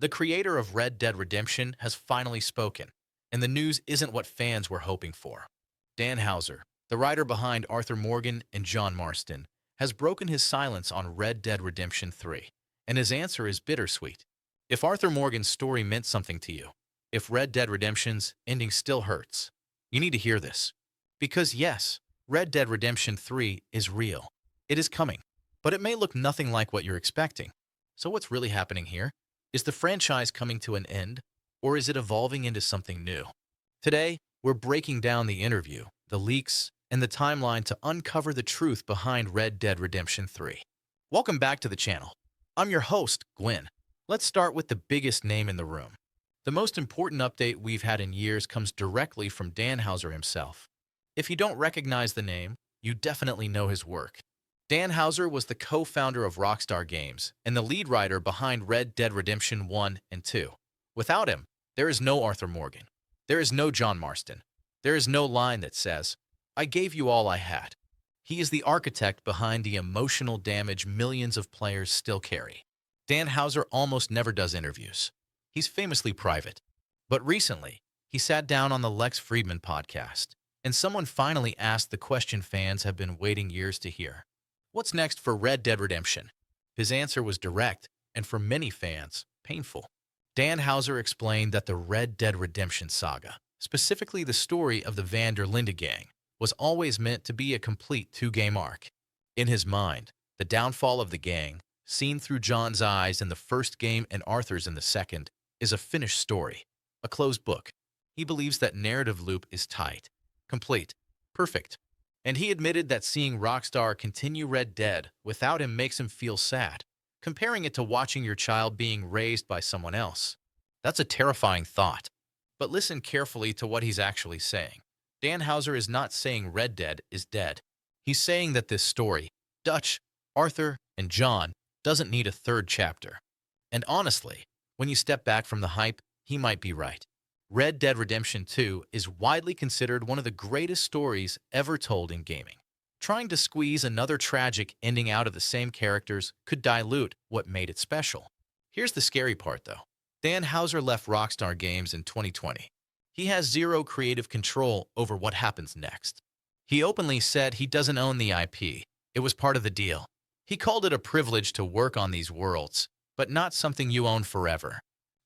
The creator of Red Dead Redemption has finally spoken, and the news isn't what fans were hoping for. Dan Houser, the writer behind Arthur Morgan and John Marston, has broken his silence on Red Dead Redemption 3, and his answer is bittersweet. If Arthur Morgan's story meant something to you, if Red Dead Redemption's ending still hurts, you need to hear this. Because yes, Red Dead Redemption 3 is real. It is coming, but it may look nothing like what you're expecting. So what's really happening here? Is the franchise coming to an end, or is it evolving into something new? Today, we're breaking down the interview, the leaks, and the timeline to uncover the truth behind Red Dead Redemption 3. Welcome back to the channel. I'm your host, Gwen. Let's start with the biggest name in the room. The most important update we've had in years comes directly from Dan Houser himself. If you don't recognize the name, you definitely know his work. Dan Houser was the co-founder of Rockstar Games and the lead writer behind Red Dead Redemption 1 and 2. Without him, there is no Arthur Morgan. There is no John Marston. There is no line that says, "I gave you all I had." He is the architect behind the emotional damage millions of players still carry. Dan Houser almost never does interviews. He's famously private. But recently, he sat down on the Lex Friedman podcast, and someone finally asked the question fans have been waiting years to hear. What's next for Red Dead Redemption? His answer was direct, and for many fans, painful. Dan Houser explained that the Red Dead Redemption saga, specifically the story of the Van der Linde gang, was always meant to be a complete two-game arc. In his mind, the downfall of the gang, seen through John's eyes in the first game and Arthur's in the second, is a finished story, a closed book. He believes that narrative loop is tight, complete, perfect. And he admitted that seeing Rockstar continue Red Dead without him makes him feel sad, comparing it to watching your child being raised by someone else. That's a terrifying thought. But listen carefully to what he's actually saying. Dan Houser is not saying Red Dead is dead. He's saying that this story, Dutch, Arthur, and John, doesn't need a third chapter. And honestly, when you step back from the hype, he might be right. Red Dead Redemption 2 is widely considered one of the greatest stories ever told in gaming. Trying to squeeze another tragic ending out of the same characters could dilute what made it special. Here's the scary part, though. Dan Houser left Rockstar Games in 2020. He has zero creative control over what happens next. He openly said he doesn't own the IP. It was part of the deal. He called it a privilege to work on these worlds, but not something you own forever.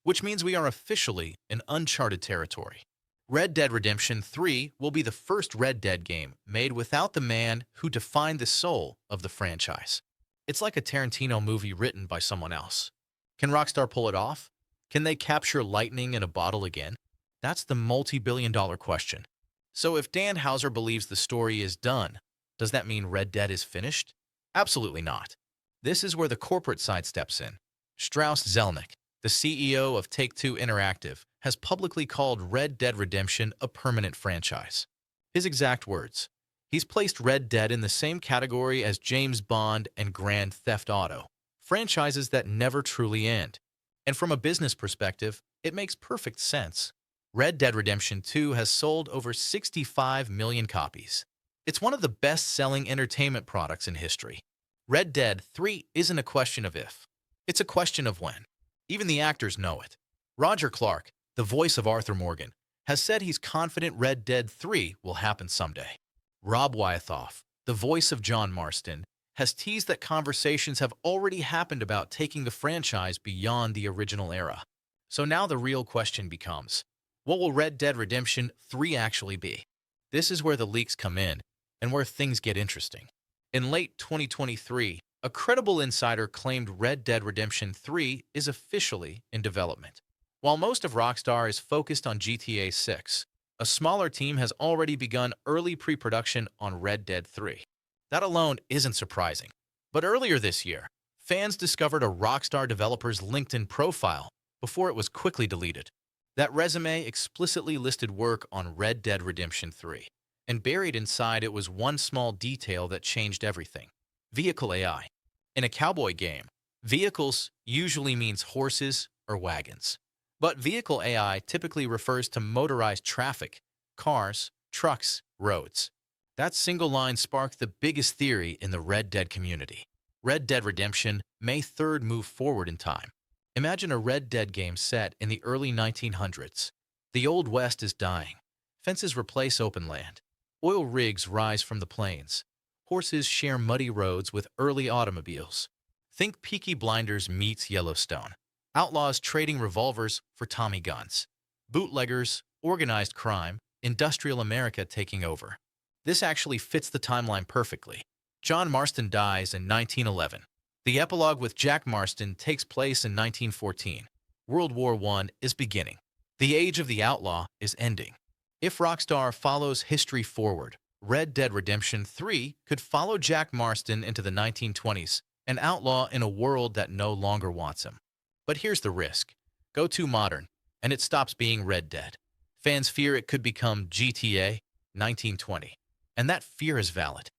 Which means we are officially in uncharted territory. Red Dead Redemption 3 will be the first Red Dead game made without the man who defined the soul of the franchise. It's like a Tarantino movie written by someone else. Can Rockstar pull it off? Can they capture lightning in a bottle again? That's the multi-billion-dollar question. So if Dan Houser believes the story is done, does that mean Red Dead is finished? Absolutely not. This is where the corporate side steps in. Strauss Zelnick, the CEO of Take-Two Interactive, has publicly called Red Dead Redemption a permanent franchise. His exact words: he's placed Red Dead in the same category as James Bond and Grand Theft Auto, franchises that never truly end. And from a business perspective, it makes perfect sense. Red Dead Redemption 2 has sold over 65 million copies. It's one of the best-selling entertainment products in history. Red Dead 3 isn't a question of if. It's a question of when. Even the actors know it. Roger Clark, the voice of Arthur Morgan, has said he's confident Red Dead 3 will happen someday. Rob Wyathoff, the voice of John Marston, has teased that conversations have already happened about taking the franchise beyond the original era. So now the real question becomes, what will Red Dead Redemption 3 actually be? This is where the leaks come in and where things get interesting. In late 2023, a credible insider claimed Red Dead Redemption 3 is officially in development. While most of Rockstar is focused on GTA 6, a smaller team has already begun early pre-production on Red Dead 3. That alone isn't surprising. But earlier this year, fans discovered a Rockstar developer's LinkedIn profile before it was quickly deleted. That resume explicitly listed work on Red Dead Redemption 3, and buried inside it was one small detail that changed everything: vehicle AI. In a cowboy game, vehicles usually means horses or wagons. But vehicle AI typically refers to motorized traffic, cars, trucks, roads. That single line sparked the biggest theory in the Red Dead community. Red Dead Redemption may 3rd move forward in time. Imagine a Red Dead game set in the early 1900s. The Old West is dying. Fences replace open land. Oil rigs rise from the plains. Horses share muddy roads with early automobiles. Think Peaky Blinders meets Yellowstone. Outlaws trading revolvers for Tommy guns. Bootleggers, organized crime, industrial America taking over. This actually fits the timeline perfectly. John Marston dies in 1911. The epilogue with Jack Marston takes place in 1914. World War I is beginning. The age of the outlaw is ending. If Rockstar follows history forward, Red Dead Redemption 3 could follow Jack Marston into the 1920s, an outlaw in a world that no longer wants him. But here's the risk. Go too modern, and it stops being Red Dead. Fans fear it could become GTA 1920, and that fear is valid.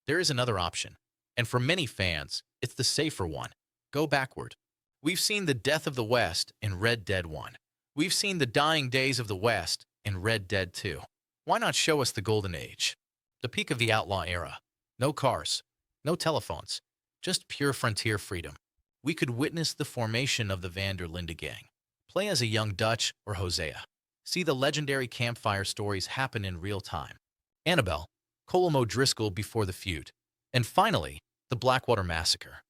There is another option, and for many fans, it's the safer one. Go backward. We've seen the death of the West in Red Dead 1. We've seen the dying days of the West in Red Dead 2. Why not show us the golden age? The peak of the outlaw era. No cars, no telephones, just pure frontier freedom. We could witness the formation of the Van der Linde gang. Play as a young Dutch or Hosea. See the legendary campfire stories happen in real time. Annabelle, Colm O'Driscoll before the feud. And finally, the Blackwater Massacre.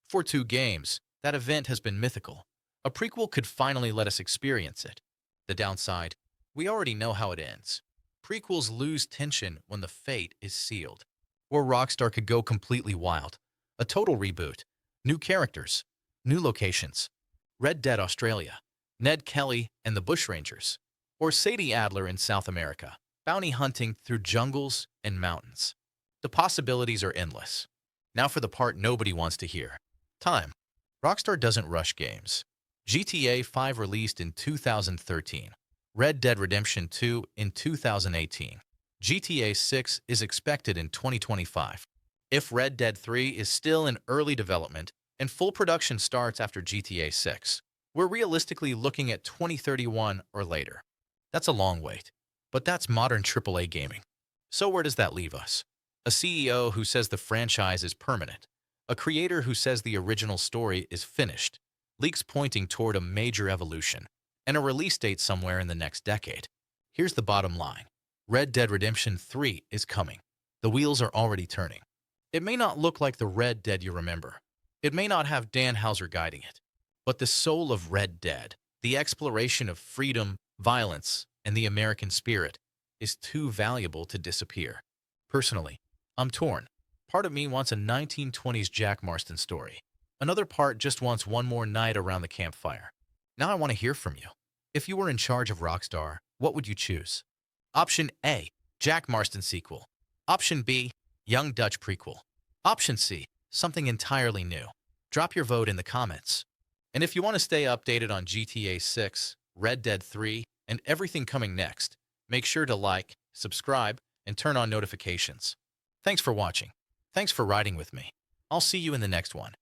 For 2 games, that event has been mythical. A prequel could finally let us experience it. The downside, we already know how it ends. Prequels lose tension when the fate is sealed. Or Rockstar could go completely wild. A total reboot. New characters. New locations. Red Dead Australia. Ned Kelly and the Bushrangers. Or Sadie Adler in South America. Bounty hunting through jungles and mountains. The possibilities are endless. Now for the part nobody wants to hear. Time. Rockstar doesn't rush games. GTA 5 released in 2013. Red Dead Redemption 2 in 2018. GTA 6 is expected in 2025. If Red Dead 3 is still in early development and full production starts after GTA 6, we're realistically looking at 2031 or later. That's a long wait, but that's modern AAA gaming. So where does that leave us? A CEO who says the franchise is permanent. A creator who says the original story is finished. Leaks pointing toward a major evolution. And a release date somewhere in the next decade. Here's the bottom line. Red Dead Redemption 3 is coming. The wheels are already turning. It may not look like the Red Dead you remember. It may not have Dan Houser guiding it. But the soul of Red Dead, the exploration of freedom, violence, and the American spirit, is too valuable to disappear. Personally, I'm torn. Part of me wants a 1920s Jack Marston story. Another part just wants one more night around the campfire. Now I want to hear from you. If you were in charge of Rockstar, what would you choose? Option A, Jack Marston sequel. Option B, Young Dutch prequel. Option C, something entirely new. Drop your vote in the comments. And if you want to stay updated on GTA 6, Red Dead 3, and everything coming next, make sure to like, subscribe, and turn on notifications. Thanks for watching. Thanks for riding with me. I'll see you in the next one.